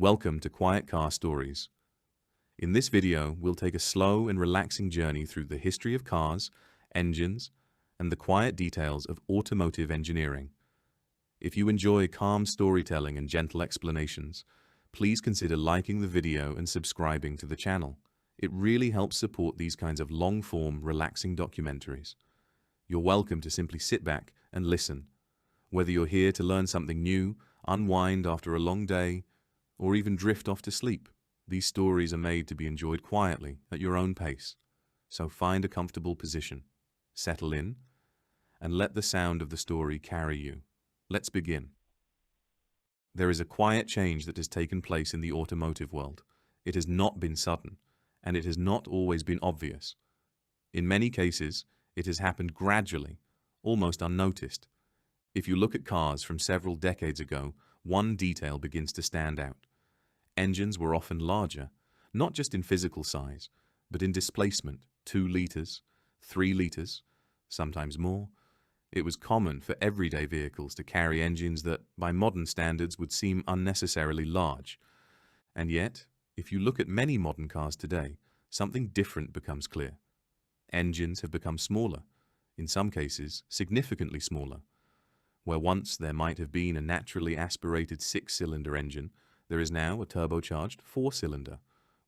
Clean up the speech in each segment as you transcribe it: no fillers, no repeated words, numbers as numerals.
Welcome to Quiet Car Stories. In this video, we'll take a slow and relaxing journey through the history of cars, engines, and the quiet details of automotive engineering. If you enjoy calm storytelling and gentle explanations, please consider liking the video and subscribing to the channel. It really helps support these kinds of long-form, relaxing documentaries. You're welcome to simply sit back and listen. Whether you're here to learn something new, unwind after a long day, or even drift off to sleep, these stories are made to be enjoyed quietly at your own pace. So find a comfortable position, settle in, and let the sound of the story carry you. Let's begin. There is a quiet change that has taken place in the automotive world. It has not been sudden, and it has not always been obvious. In many cases, it has happened gradually, almost unnoticed. If you look at cars from several decades ago, one detail begins to stand out. Engines were often larger, not just in physical size, but in displacement, 2 liters, 3 liters, sometimes more. It was common for everyday vehicles to carry engines that, by modern standards, would seem unnecessarily large. And yet, if you look at many modern cars today, something different becomes clear. Engines have become smaller, in some cases significantly smaller. Where once there might have been a naturally aspirated 6-cylinder engine, there is now a turbocharged 4-cylinder.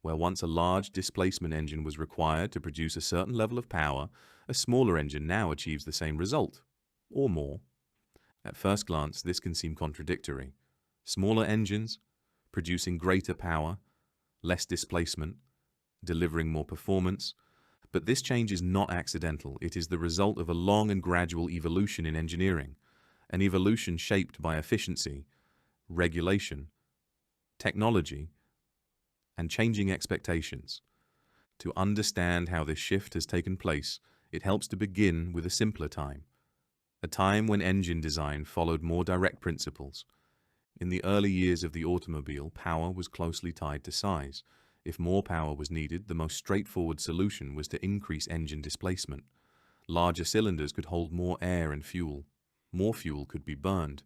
Where once a large displacement engine was required to produce a certain level of power, a smaller engine now achieves the same result, or more. At first glance, this can seem contradictory. Smaller engines, producing greater power, less displacement, delivering more performance. But this change is not accidental. It is the result of a long and gradual evolution in engineering, an evolution shaped by efficiency, regulation, technology, and changing expectations. To understand how this shift has taken place, it helps to begin with a simpler time, a time when engine design followed more direct principles. In the early years of the automobile, power was closely tied to size. If more power was needed, the most straightforward solution was to increase engine displacement. Larger cylinders could hold more air and fuel. More fuel could be burned,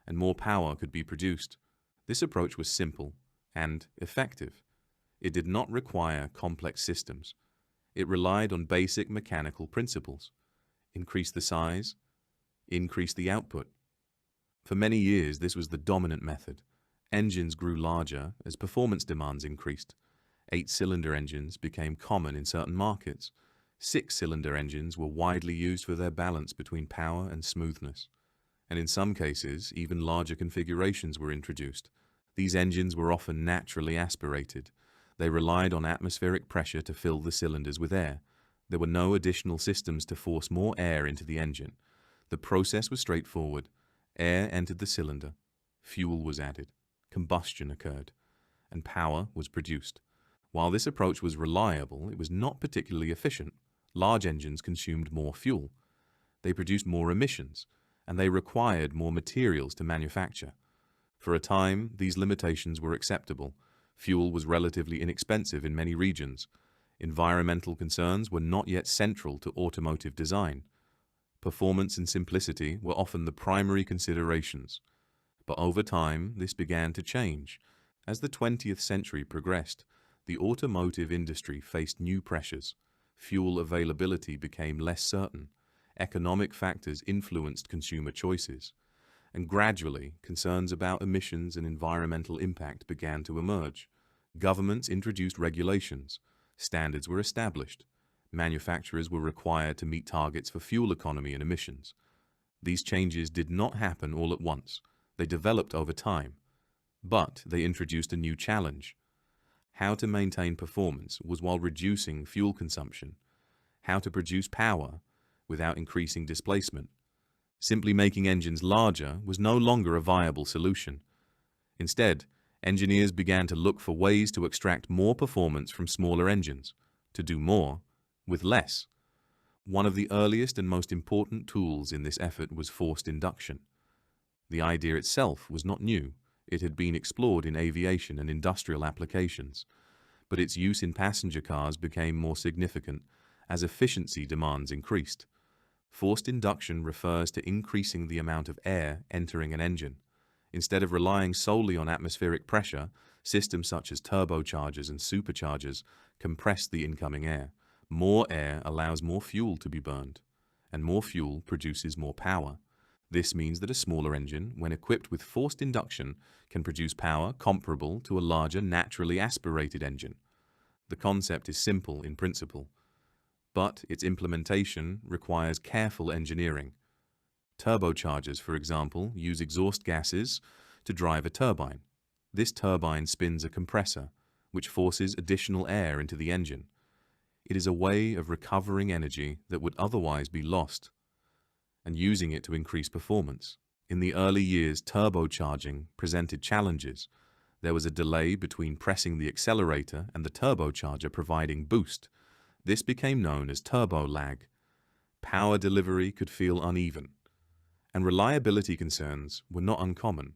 and more power could be produced. This approach was simple and effective. It did not require complex systems. It relied on basic mechanical principles. Increase the size, increase the output. For many years, this was the dominant method. Engines grew larger as performance demands increased. 8-cylinder engines became common in certain markets. 6-cylinder engines were widely used for their balance between power and smoothness. And in some cases, even larger configurations were introduced. These engines were often naturally aspirated. They relied on atmospheric pressure to fill the cylinders with air. There were no additional systems to force more air into the engine. The process was straightforward. Air entered the cylinder, fuel was added, combustion occurred, and power was produced. While this approach was reliable, it was not particularly efficient. Large engines consumed more fuel. They produced more emissions, and they required more materials to manufacture. For a time, these limitations were acceptable. Fuel was relatively inexpensive in many regions. Environmental concerns were not yet central to automotive design. Performance and simplicity were often the primary considerations. But over time, this began to change. As the 20th century progressed, the automotive industry faced new pressures. Fuel availability became less certain. Economic factors influenced consumer choices. And gradually, concerns about emissions and environmental impact began to emerge. Governments introduced regulations. Standards were established. Manufacturers were required to meet targets for fuel economy and emissions. These changes did not happen all at once. They developed over time. But they introduced a new challenge. How to maintain performance was while reducing fuel consumption. How to produce power without increasing displacement. Simply making engines larger was no longer a viable solution. Instead, engineers began to look for ways to extract more performance from smaller engines, to do more with less. One of the earliest and most important tools in this effort was forced induction. The idea itself was not new. It had been explored in aviation and industrial applications, but its use in passenger cars became more significant as efficiency demands increased. Forced induction refers to increasing the amount of air entering an engine. Instead of relying solely on atmospheric pressure, Systems such as turbochargers and superchargers compress the incoming air. More air allows more fuel to be burned, and more fuel produces more power. This means that a smaller engine, when equipped with forced induction, can produce power comparable to a larger naturally aspirated engine. The concept is simple in principle, but its implementation requires careful engineering. Turbochargers, for example, use exhaust gases to drive a turbine. This turbine spins a compressor, which forces additional air into the engine. It is a way of recovering energy that would otherwise be lost and using it to increase performance. In the early years, turbocharging presented challenges. There was a delay between pressing the accelerator and the turbocharger providing boost. This became known as turbo lag. Power delivery could feel uneven, and reliability concerns were not uncommon.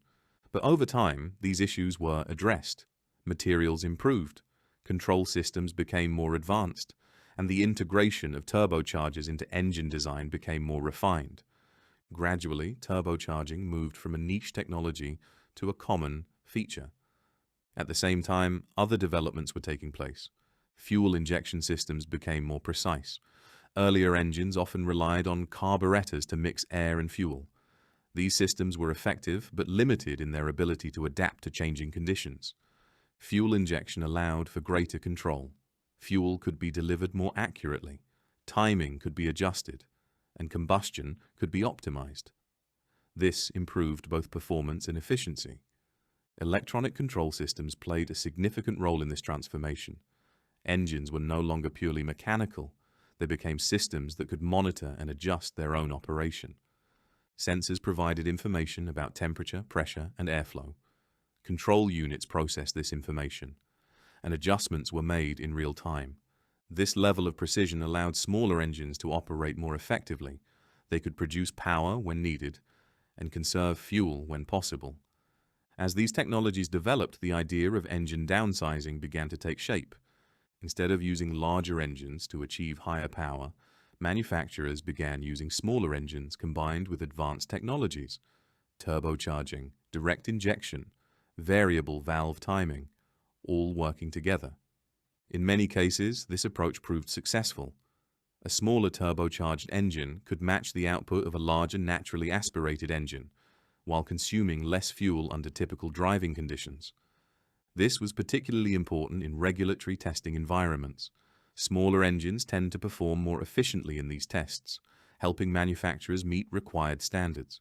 But over time, these issues were addressed. Materials improved, control systems became more advanced, and the integration of turbochargers into engine design became more refined. Gradually, turbocharging moved from a niche technology to a common feature. At the same time, other developments were taking place. Fuel injection systems became more precise. Earlier engines often relied on carburetors to mix air and fuel. These systems were effective but limited in their ability to adapt to changing conditions. Fuel injection allowed for greater control. Fuel could be delivered more accurately, timing could be adjusted, and combustion could be optimized. This improved both performance and efficiency. Electronic control systems played a significant role in this transformation. Engines were no longer purely mechanical. They became systems that could monitor and adjust their own operation. Sensors provided information about temperature, pressure, and airflow. Control units processed this information, and adjustments were made in real time. This level of precision allowed smaller engines to operate more effectively. They could produce power when needed and conserve fuel when possible. As these technologies developed, the idea of engine downsizing began to take shape. Instead of using larger engines to achieve higher power, manufacturers began using smaller engines combined with advanced technologies, turbocharging, direct injection, variable valve timing, all working together. In many cases, this approach proved successful. A smaller turbocharged engine could match the output of a larger naturally aspirated engine, while consuming less fuel under typical driving conditions. This was particularly important in regulatory testing environments. Smaller engines tend to perform more efficiently in these tests, helping manufacturers meet required standards.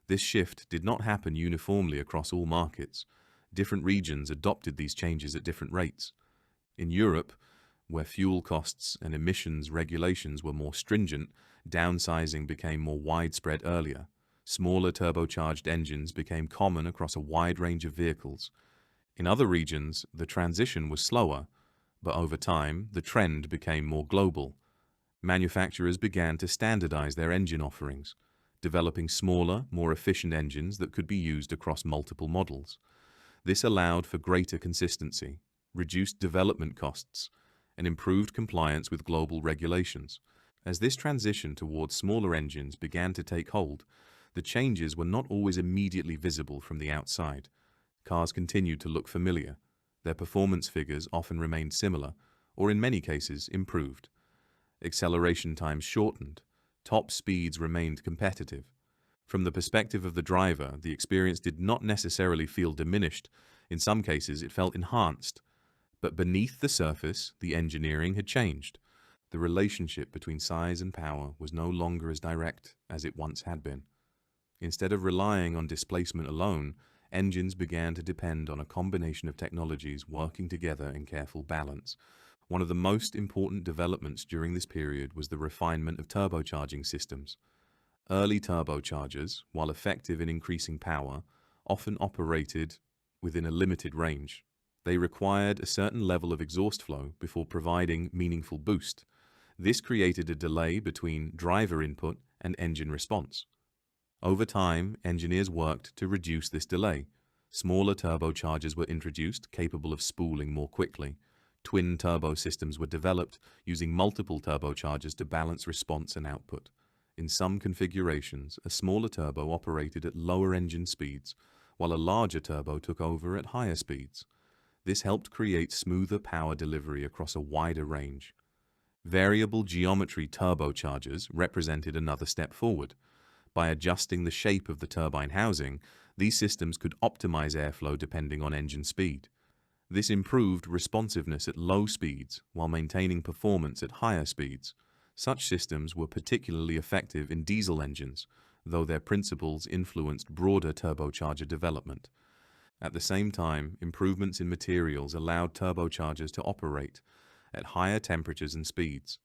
This shift did not happen uniformly across all markets. Different regions adopted these changes at different rates. In Europe, where fuel costs and emissions regulations were more stringent, downsizing became more widespread earlier. Smaller turbocharged engines became common across a wide range of vehicles. In other regions, the transition was slower, but over time, the trend became more global. Manufacturers began to standardize their engine offerings, developing smaller, more efficient engines that could be used across multiple models. This allowed for greater consistency, reduced development costs, and improved compliance with global regulations. As this transition towards smaller engines began to take hold, the changes were not always immediately visible from the outside. Cars continued to look familiar. Their performance figures often remained similar, or in many cases improved. Acceleration times shortened. Top speeds remained competitive. From the perspective of the driver, the experience did not necessarily feel diminished. In some cases, it felt enhanced. But beneath the surface, the engineering had changed. The relationship between size and power was no longer as direct as it once had been. Instead of relying on displacement alone, engines began to depend on a combination of technologies working together in careful balance. One of the most important developments during this period was the refinement of turbocharging systems. Early turbochargers, while effective in increasing power, often operated within a limited range. They required a certain level of exhaust flow before providing meaningful boost. This created a delay between driver input and engine response. Over time, engineers worked to reduce this delay. Smaller turbochargers were introduced, capable of spooling more quickly. Twin turbo systems were developed, using multiple turbochargers to balance response and output. In some configurations, a smaller turbo operated at lower engine speeds, while a larger turbo took over at higher speeds. This helped create smoother power delivery across a wider range. Variable geometry turbochargers represented another step forward. By adjusting the shape of the turbine housing, these systems could optimize airflow depending on engine speed. This improved responsiveness at low speeds while maintaining performance at higher speeds. Such systems were particularly effective in diesel engines, though their principles influenced broader turbocharger development. At the same time, improvements in materials allowed turbochargers to operate at higher temperatures and speeds.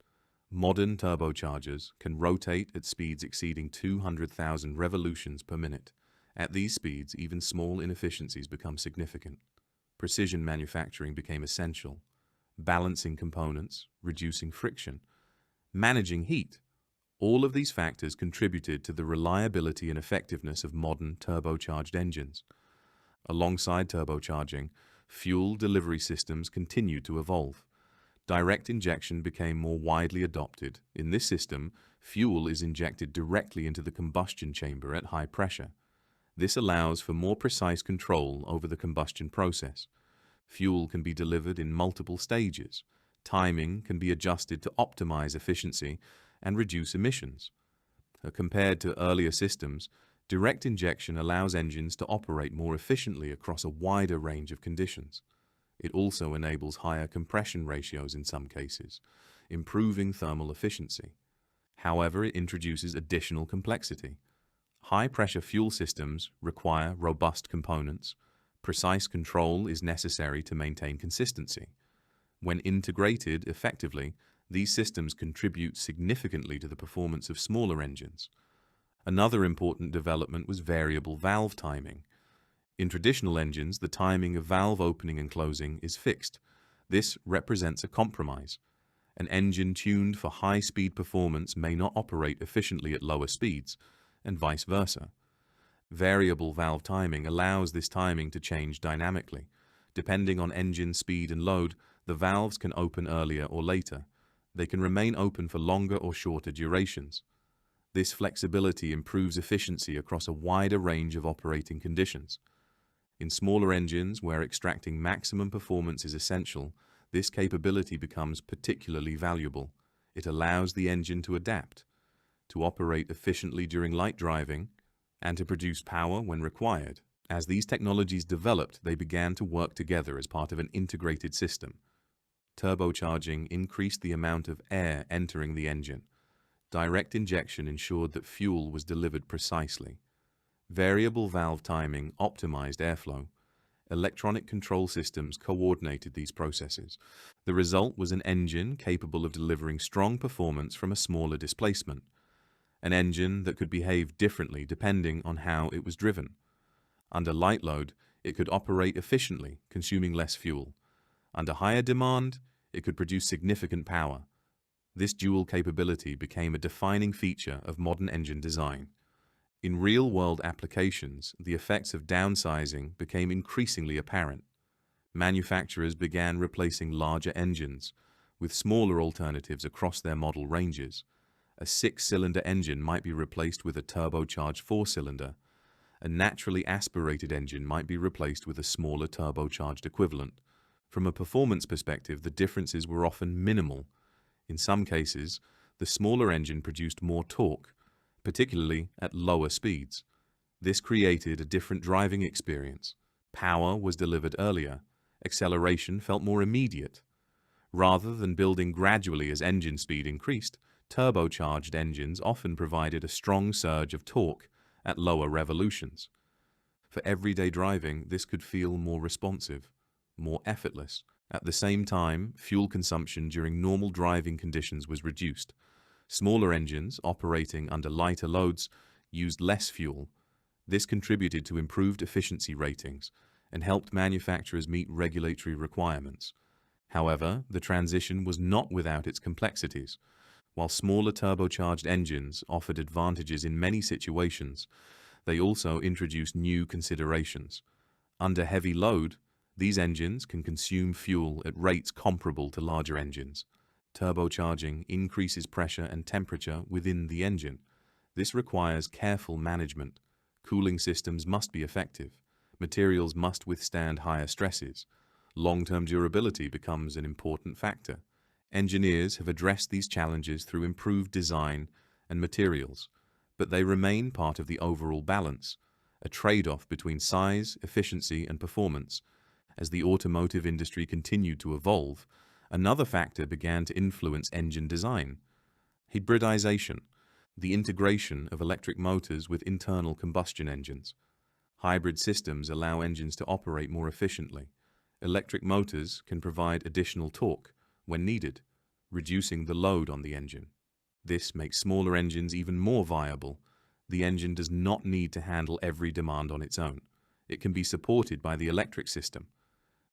Modern turbochargers can rotate at speeds exceeding 200,000 revolutions per minute. At these speeds, even small inefficiencies become significant. Precision manufacturing became essential. Balancing components, reducing friction, managing heat. All of these factors contributed to the reliability and effectiveness of modern turbocharged engines. Alongside turbocharging, fuel delivery systems continued to evolve. Direct injection became more widely adopted. In this system, fuel is injected directly into the combustion chamber at high pressure. This allows for more precise control over the combustion process. Fuel can be delivered in multiple stages. Timing can be adjusted to optimize efficiency and reduce emissions. Compared to earlier systems, direct injection allows engines to operate more efficiently across a wider range of conditions. It also enables higher compression ratios in some cases, improving thermal efficiency. However, it introduces additional complexity. High-pressure fuel systems require robust components. Precise control is necessary to maintain consistency. When integrated effectively, these systems contribute significantly to the performance of smaller engines. Another important development was variable valve timing. In traditional engines, the timing of valve opening and closing is fixed. This represents a compromise. An engine tuned for high-speed performance may not operate efficiently at lower speeds, and vice versa. Variable valve timing allows this timing to change dynamically. Depending on engine speed and load, the valves can open earlier or later. They can remain open for longer or shorter durations. This flexibility improves efficiency across a wider range of operating conditions. In smaller engines, where extracting maximum performance is essential, this capability becomes particularly valuable. It allows the engine to adapt, to operate efficiently during light driving, and to produce power when required. As these technologies developed, they began to work together as part of an integrated system. Turbocharging increased the amount of air entering the engine. Direct injection ensured that fuel was delivered precisely. Variable valve timing optimized airflow. Electronic control systems coordinated these processes. The result was an engine capable of delivering strong performance from a smaller displacement. An engine that could behave differently depending on how it was driven. Under light load, it could operate efficiently, consuming less fuel. Under higher demand, it could produce significant power. This dual capability became a defining feature of modern engine design. In real-world applications, the effects of downsizing became increasingly apparent. Manufacturers began replacing larger engines with smaller alternatives across their model ranges. A 6-cylinder engine might be replaced with a turbocharged 4-cylinder. A naturally aspirated engine might be replaced with a smaller turbocharged equivalent. From a performance perspective, the differences were often minimal. In some cases, the smaller engine produced more torque, particularly at lower speeds. This created a different driving experience. Power was delivered earlier. Acceleration felt more immediate. Rather than building gradually as engine speed increased, turbocharged engines often provided a strong surge of torque at lower revolutions. For everyday driving, this could feel more responsive, more effortless. At the same time, fuel consumption during normal driving conditions was reduced. Smaller engines, operating under lighter loads, used less fuel. This contributed to improved efficiency ratings and helped manufacturers meet regulatory requirements. However, the transition was not without its complexities. While smaller turbocharged engines offered advantages in many situations, they also introduced new considerations. Under heavy load, these engines can consume fuel at rates comparable to larger engines. Turbocharging increases pressure and temperature within the engine. This requires careful management. Cooling systems must be effective. Materials must withstand higher stresses. Long-term durability becomes an important factor. Engineers have addressed these challenges through improved design and materials, but they remain part of the overall balance, a trade-off between size, efficiency, and performance. As the automotive industry continued to evolve, another factor began to influence engine design: hybridization, the integration of electric motors with internal combustion engines. Hybrid systems allow engines to operate more efficiently. Electric motors can provide additional torque when needed, reducing the load on the engine. This makes smaller engines even more viable. The engine does not need to handle every demand on its own. It can be supported by the electric system.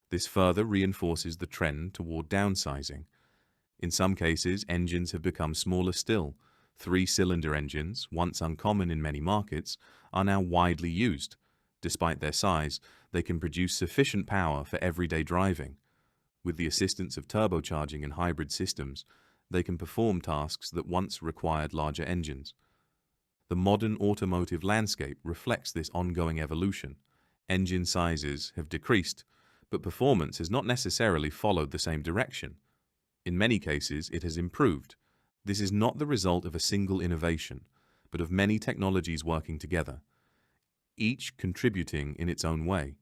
This further reinforces the trend toward downsizing. In some cases, engines have become smaller still. Three-cylinder engines, once uncommon in many markets, are now widely used. Despite their size, they can produce sufficient power for everyday driving. With the assistance of turbocharging and hybrid systems, they can perform tasks that once required larger engines. The modern automotive landscape reflects this ongoing evolution. Engine sizes have decreased, but performance has not necessarily followed the same direction. In many cases, it has improved. This is not the result of a single innovation, but of many technologies working together, each contributing in its own way,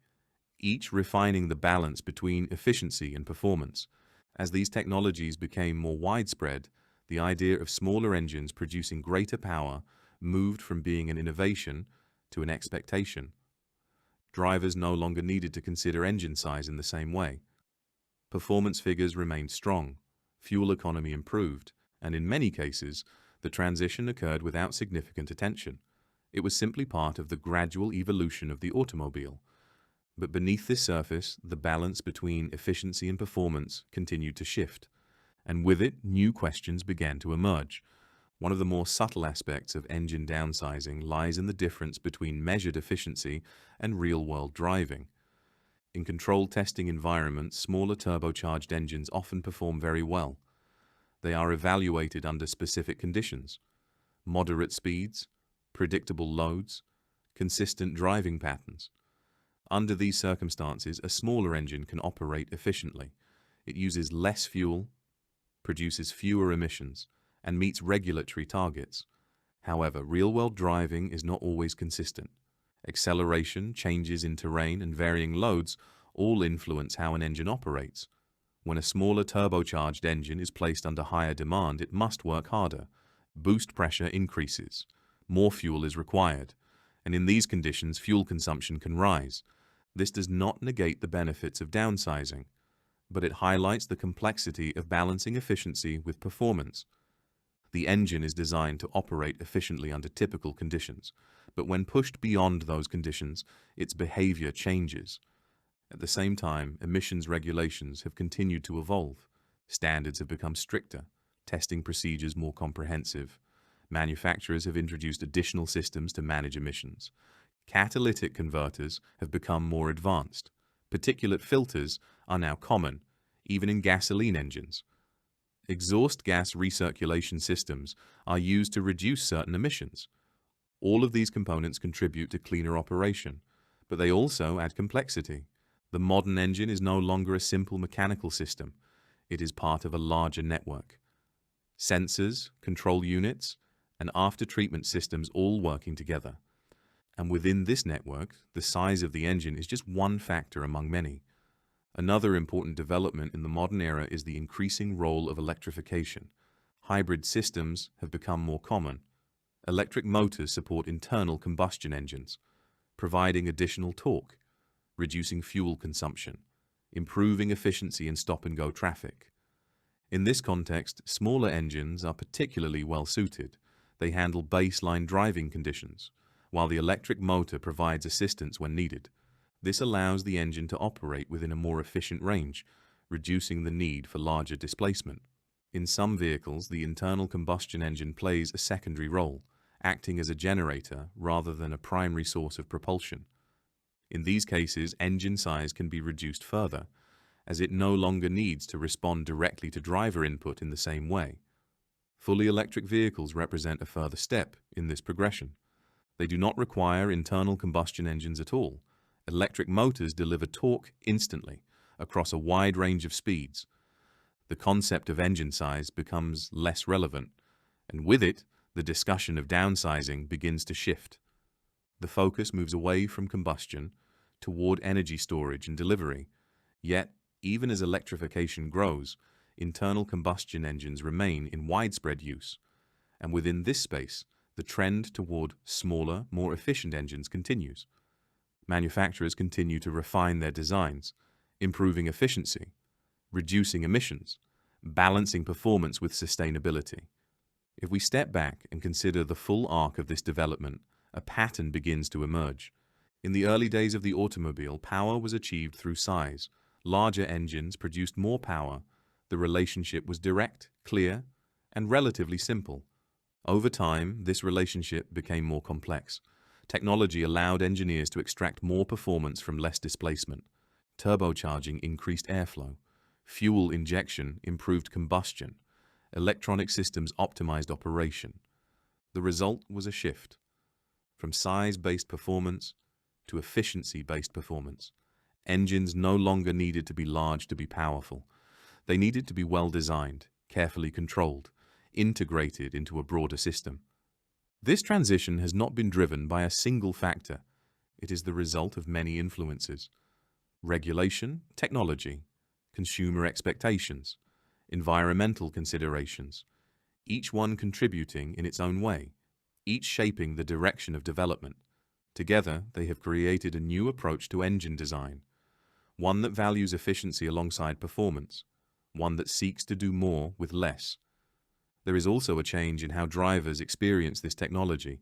each refining the balance between efficiency and performance. As these technologies became more widespread, the idea of smaller engines producing greater power moved from being an innovation to an expectation. Drivers no longer needed to consider engine size in the same way. Performance figures remained strong, fuel economy improved, and in many cases, the transition occurred without significant attention. It was simply part of the gradual evolution of the automobile. But beneath this surface, the balance between efficiency and performance continued to shift, and with it, new questions began to emerge. One of the more subtle aspects of engine downsizing lies in the difference between measured efficiency and real-world driving. In controlled testing environments, smaller turbocharged engines often perform very well. They are evaluated under specific conditions: moderate speeds, predictable loads, consistent driving patterns. Under these circumstances, a smaller engine can operate efficiently. It uses less fuel, produces fewer emissions, and meets regulatory targets. However, real-world driving is not always consistent. Acceleration, changes in terrain, and varying loads all influence how an engine operates. When a smaller turbocharged engine is placed under higher demand, it must work harder. Boost pressure increases. More fuel is required, and in these conditions, fuel consumption can rise. This does not negate the benefits of downsizing, but it highlights the complexity of balancing efficiency with performance. The engine is designed to operate efficiently under typical conditions, but when pushed beyond those conditions, its behavior changes. At the same time, emissions regulations have continued to evolve. Standards have become stricter, testing procedures more comprehensive. Manufacturers have introduced additional systems to manage emissions. Catalytic converters have become more advanced. Particulate filters are now common, even in gasoline engines. Exhaust gas recirculation systems are used to reduce certain emissions. All of these components contribute to cleaner operation, but they also add complexity. The modern engine is no longer a simple mechanical system. It is part of a larger network. Sensors, control units, and after-treatment systems all working together. And within this network, the size of the engine is just one factor among many. Another important development in the modern era is the increasing role of electrification. Hybrid systems have become more common. Electric motors support internal combustion engines, providing additional torque, reducing fuel consumption, improving efficiency in stop-and-go traffic. In this context, smaller engines are particularly well suited. They handle baseline driving conditions, while the electric motor provides assistance when needed. This allows the engine to operate within a more efficient range, reducing the need for larger displacement. In some vehicles, the internal combustion engine plays a secondary role, acting as a generator rather than a primary source of propulsion. In these cases, engine size can be reduced further, as it no longer needs to respond directly to driver input in the same way. Fully electric vehicles represent a further step in this progression. They do not require internal combustion engines at all. Electric motors deliver torque instantly, across a wide range of speeds, the concept of engine size becomes less relevant, and with it, the discussion of downsizing begins to shift. The focus moves away from combustion toward energy storage and delivery. Yet, even as electrification grows, internal combustion engines remain in widespread use. And within this space, the trend toward smaller, more efficient engines continues. Manufacturers continue to refine their designs, improving efficiency, reducing emissions, balancing performance with sustainability. If we step back and consider the full arc of this development, a pattern begins to emerge. In the early days of the automobile, power was achieved through size. Larger engines produced more power. The relationship was direct, clear, and relatively simple. Over time, this relationship became more complex. Technology allowed engineers to extract more performance from less displacement. Turbocharging increased airflow. Fuel injection improved combustion. Electronic systems optimized operation. The result was a shift from size-based performance to efficiency-based performance. Engines no longer needed to be large to be powerful. They needed to be well designed, carefully controlled, integrated into a broader system. This transition has not been driven by a single factor. It is the result of many influences: regulation, technology, consumer expectations, environmental considerations, each one contributing in its own way, each shaping the direction of development. Together, they have created a new approach to engine design, one that values efficiency alongside performance, one that seeks to do more with less. There is also a change in how drivers experience this technology.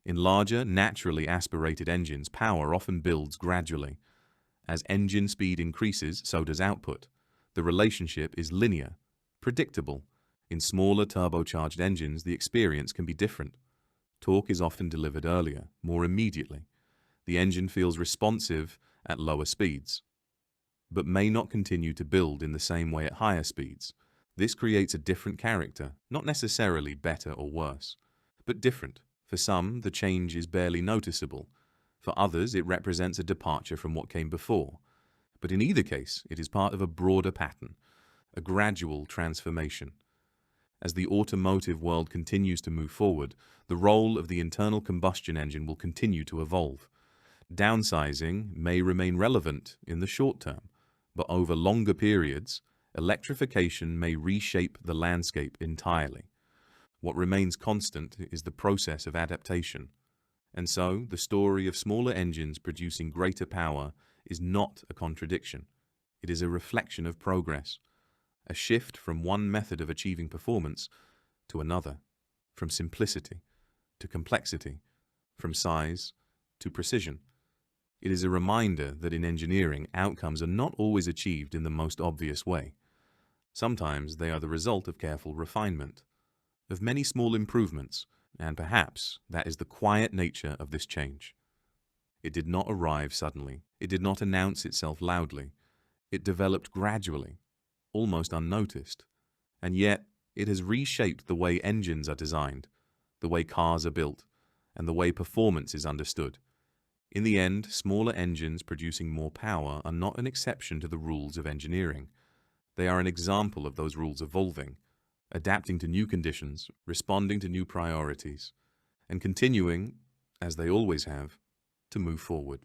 In larger, naturally aspirated engines, power often builds gradually. As engine speed increases, so does output. The relationship is linear, predictable. In smaller turbocharged engines, the experience can be different. Torque is often delivered earlier, more immediately. The engine feels responsive at lower speeds, but may not continue to build in the same way at higher speeds. This creates a different character, not necessarily better or worse, but different. For some, the change is barely noticeable. For others, it represents a departure from what came before. But in either case, it is part of a broader pattern, a gradual transformation. As the automotive world continues to move forward, the role of the internal combustion engine will continue to evolve. Downsizing may remain relevant in the short term, but over longer periods, electrification may reshape the landscape entirely. What remains constant is the process of adaptation. And so, the story of smaller engines producing greater power is not a contradiction. It is a reflection of progress, a shift from one method of achieving performance to another, from simplicity to complexity, from size to precision. It is a reminder that in engineering, outcomes are not always achieved in the most obvious way. Sometimes they are the result of careful refinement, of many small improvements, and perhaps that is the quiet nature of this change. It did not arrive suddenly. It did not announce itself loudly. It developed gradually, almost unnoticed. And yet, it has reshaped the way engines are designed, the way cars are built, and the way performance is understood. In the end, smaller engines producing more power are not an exception to the rules of engineering. They are an example of those rules evolving, adapting to new conditions, responding to new priorities, and continuing, as they always have, to move forward.